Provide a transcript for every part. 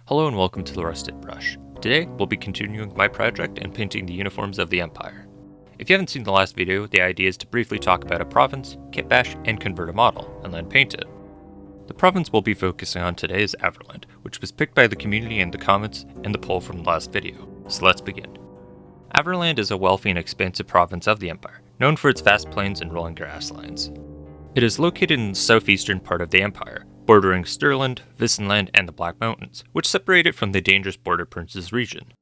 Hello and welcome to the Rusted Brush. Today, we'll be continuing my project and painting the uniforms of the Empire. If you haven't seen the last video, the idea is to briefly talk about a province, kit bash, and convert a model, and then paint it. The province we'll be focusing on today is Averland, which was picked by the community in the comments and the poll from the last video. So let's begin. Averland is a wealthy and expansive province of the Empire, known for its vast plains and rolling grasslands. It is located in the southeastern part of the Empire, bordering Stirland, Visenland, and the Black Mountains, which separate it from the dangerous Border Princes region.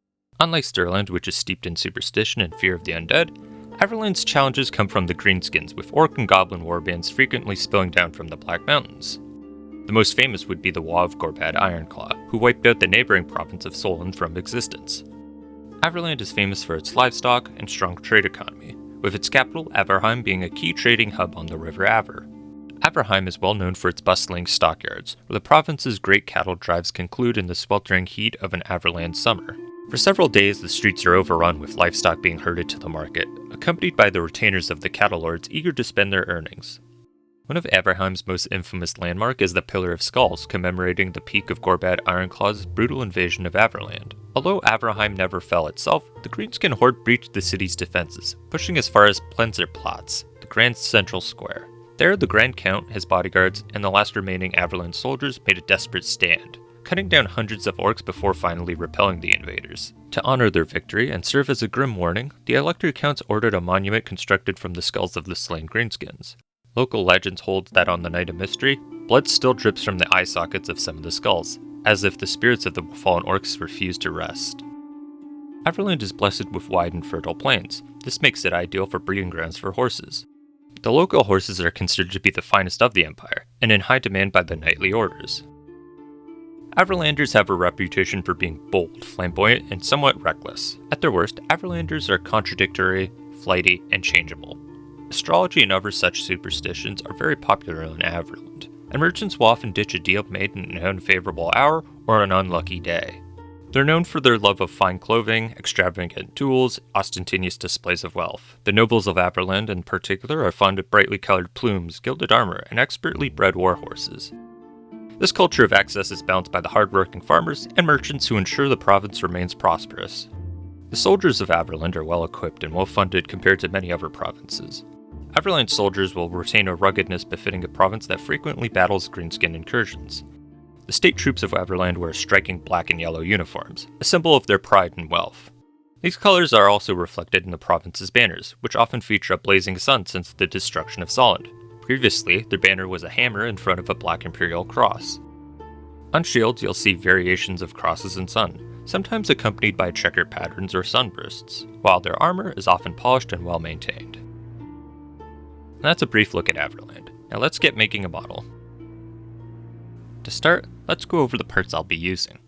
Unlike Stirland, which is steeped in superstition and fear of the undead, Averland's challenges come from the Greenskins, with orc and goblin warbands frequently spilling down from the Black Mountains. The most famous would be the Wa of Gorbad Ironclaw, who wiped out the neighboring province of Solon from existence. Averland is famous for its livestock and strong trade economy, with its capital, Averheim, being a key trading hub on the River Aver. Averheim is well known for its bustling stockyards, where the province's great cattle drives conclude in the sweltering heat of an Averland summer. For several days, the streets are overrun with livestock being herded to the market, accompanied by the retainers of the cattle lords eager to spend their earnings. One of Averheim's most infamous landmark is the Pillar of Skulls, commemorating the peak of Gorbad Ironclaw's brutal invasion of Averland. Although Averheim never fell itself, the Greenskin horde breached the city's defenses, pushing as far as Plenzerplatz, the Grand Central Square. There, the Grand Count, his bodyguards, and the last remaining Averland soldiers made a desperate stand, cutting down hundreds of orcs before finally repelling the invaders. To honor their victory and serve as a grim warning, the Elector Counts ordered a monument constructed from the skulls of the slain Greenskins. Local legends hold that on the Night of Mystery, blood still drips from the eye sockets of some of the skulls, as if the spirits of the fallen orcs refuse to rest. Averland is blessed with wide and fertile plains. This makes it ideal for breeding grounds for horses. The local horses are considered to be the finest of the Empire, and in high demand by the knightly orders. Averlanders have a reputation for being bold, flamboyant, and somewhat reckless. At their worst, Averlanders are contradictory, flighty, and changeable. Astrology and other such superstitions are very popular in Averland, and merchants will often ditch a deal made in an unfavorable hour or an unlucky day. They're known for their love of fine clothing, extravagant tools, ostentatious displays of wealth. The nobles of Averland in particular are fond of brightly colored plumes, gilded armor, and expertly bred war horses. This culture of excess is balanced by the hard-working farmers and merchants who ensure the province remains prosperous. The soldiers of Averland are well-equipped and well-funded compared to many other provinces. Averland soldiers will retain a ruggedness befitting a province that frequently battles greenskin incursions. The state troops of Averland wear striking black and yellow uniforms, a symbol of their pride and wealth. These colors are also reflected in the province's banners, which often feature a blazing sun since the destruction of Solland. Previously, their banner was a hammer in front of a black imperial cross. On shields, you'll see variations of crosses and sun, sometimes accompanied by checkered patterns or sunbursts, while their armor is often polished and well maintained. That's a brief look at Averland. Now let's get making a model. To start, let's go over the parts I'll be using.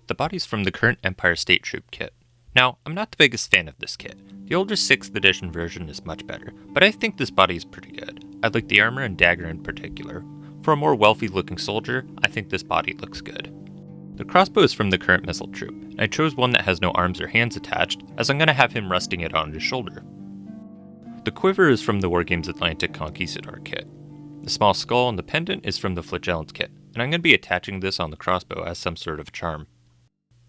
The body's from the current Empire State Troop kit. Now, I'm not the biggest fan of this kit. The older 6th edition version is much better, but I think this body is pretty good. I like the armor and dagger in particular. For a more wealthy looking soldier, I think this body looks good. The crossbow is from the current missile troop, and I chose one that has no arms or hands attached, as I'm going to have him resting it on his shoulder. The quiver is from the Wargames Atlantic Conquistador kit. The small skull and the pendant is from the Flagellant's kit, and I'm going to be attaching this on the crossbow as some sort of charm.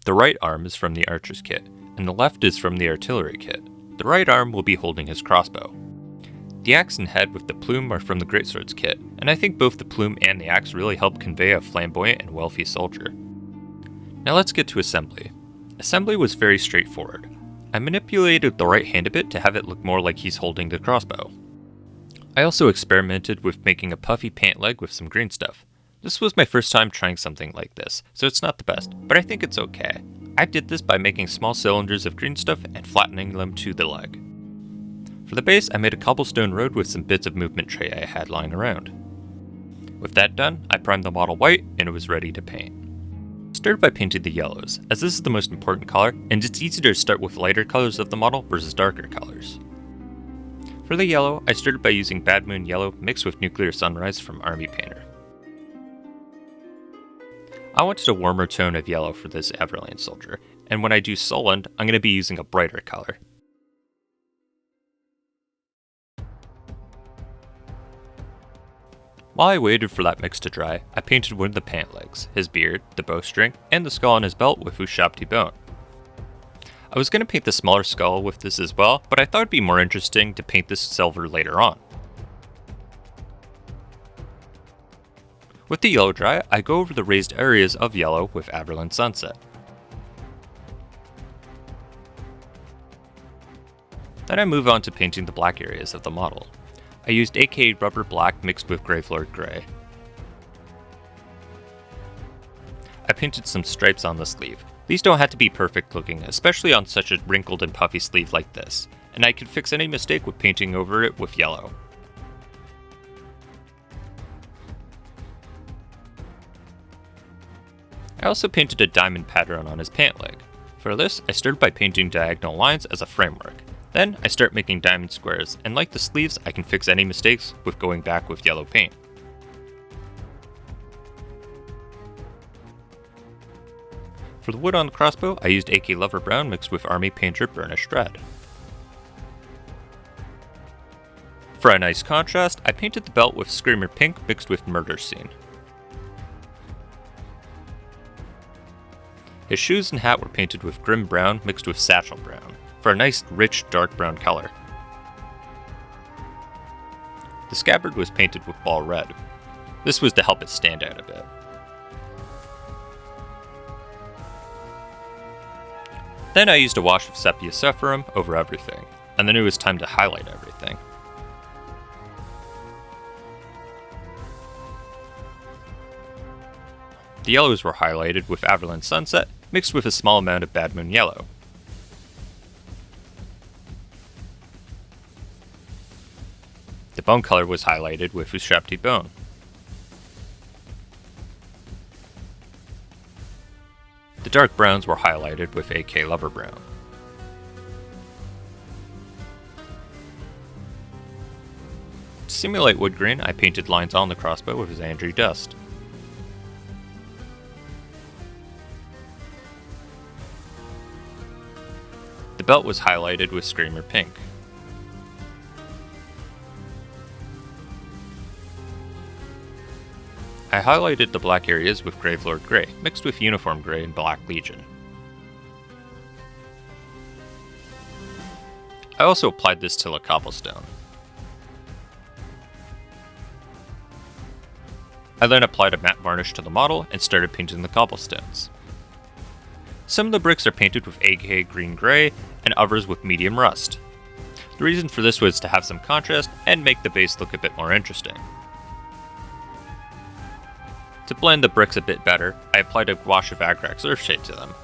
The right arm is from the Archer's kit, and the left is from the Artillery kit. The right arm will be holding his crossbow. The axe and head with the plume are from the Greatsword's kit, and I think both the plume and the axe really help convey a flamboyant and wealthy soldier. Now let's get to assembly. Assembly was very straightforward. I manipulated the right hand a bit to have it look more like he's holding the crossbow. I also experimented with making a puffy pant leg with some green stuff. This was my first time trying something like this, so it's not the best, but I think it's okay. I did this by making small cylinders of green stuff and flattening them to the leg. For the base, I made a cobblestone road with some bits of movement tray I had lying around. With that done, I primed the model white and it was ready to paint. I started by painting the yellows, as this is the most important color, and it's easier to start with lighter colors of the model versus darker colors. For the yellow, I started by using Bad Moon Yellow mixed with Nuclear Sunrise from Army Painter. I wanted a warmer tone of yellow for this Averland soldier, and when I do Solland, I'm going to be using a brighter color. While I waited for that mix to dry, I painted one of the pant legs, his beard, the bowstring, and the skull on his belt with Ushabti bone. I was going to paint the smaller skull with this as well, but I thought it'd be more interesting to paint this silver later on. With the yellow dry, I go over the raised areas of yellow with Averland Sunset. Then I move on to painting the black areas of the model. I used AK rubber black mixed with Gravelord Grey. I painted some stripes on the sleeve. These don't have to be perfect looking, especially on such a wrinkled and puffy sleeve like this, and I could fix any mistake with painting over it with yellow. I also painted a diamond pattern on his pant leg. For this, I started by painting diagonal lines as a framework. Then, I start making diamond squares, and like the sleeves, I can fix any mistakes with going back with yellow paint. For the wood on the crossbow, I used AK Lover Brown mixed with Army Painter Burnished Red. For a nice contrast, I painted the belt with Screamer Pink mixed with Murder Scene. His shoes and hat were painted with Grim Brown mixed with Satchel Brown, for a nice rich dark brown color. The scabbard was painted with Ball Red. This was to help it stand out a bit. Then I used a wash of Sepia Sephirum over everything, and then it was time to highlight everything. The yellows were highlighted with Averland Sunset, mixed with a small amount of Bad Moon Yellow. The bone color was highlighted with Ushabti Bone. The dark browns were highlighted with AK Lover Brown. To simulate wood grain, I painted lines on the crossbow with Xandri Dust. The belt was highlighted with Screamer Pink. I highlighted the black areas with Gravelord Grey, mixed with Uniform Grey and Black Legion. I also applied this to the cobblestone. I then applied a matte varnish to the model and started painting the cobblestones. Some of the bricks are painted with AK Green Grey and others with medium rust. The reason for this was to have some contrast and make the base look a bit more interesting. To blend the bricks a bit better, I applied a wash of Agrax Earthshade to them.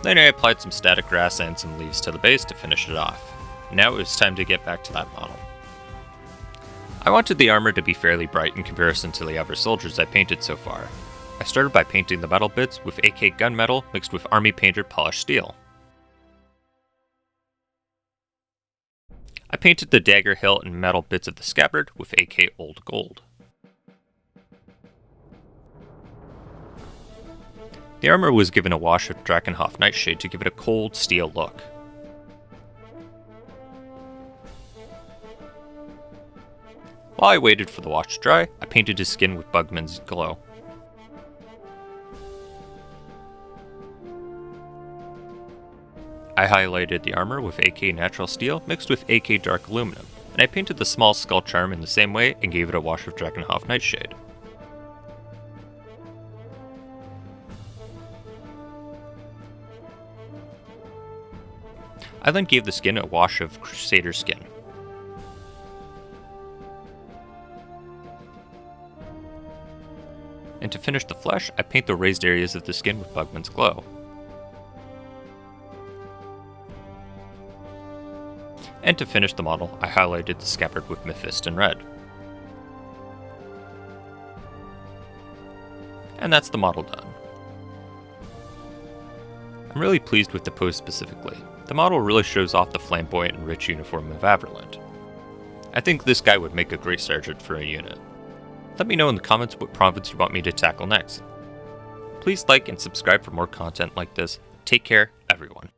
Then I applied some static grass and some leaves to the base to finish it off. Now it was time to get back to that model. I wanted the armor to be fairly bright in comparison to the other soldiers I painted so far. I started by painting the metal bits with AK Gunmetal mixed with Army Painter Polished Steel. I painted the dagger hilt and metal bits of the scabbard with AK Old Gold. The armor was given a wash of Drakenhof Nightshade to give it a cold steel look. While I waited for the wash to dry, I painted his skin with Bugman's Glow. I highlighted the armor with AK Natural Steel mixed with AK Dark Aluminum, and I painted the small skull charm in the same way and gave it a wash of Drakenhof Nightshade. I then gave the skin a wash of Crusader Skin. And to finish the flesh, I paint the raised areas of the skin with Bugman's Glow. And to finish the model, I highlighted the scabbard with Mephiston Red. And that's the model done. I'm really pleased with the pose specifically. The model really shows off the flamboyant and rich uniform of Averland. I think this guy would make a great sergeant for a unit. Let me know in the comments what province you want me to tackle next. Please like and subscribe for more content like this. Take care, everyone.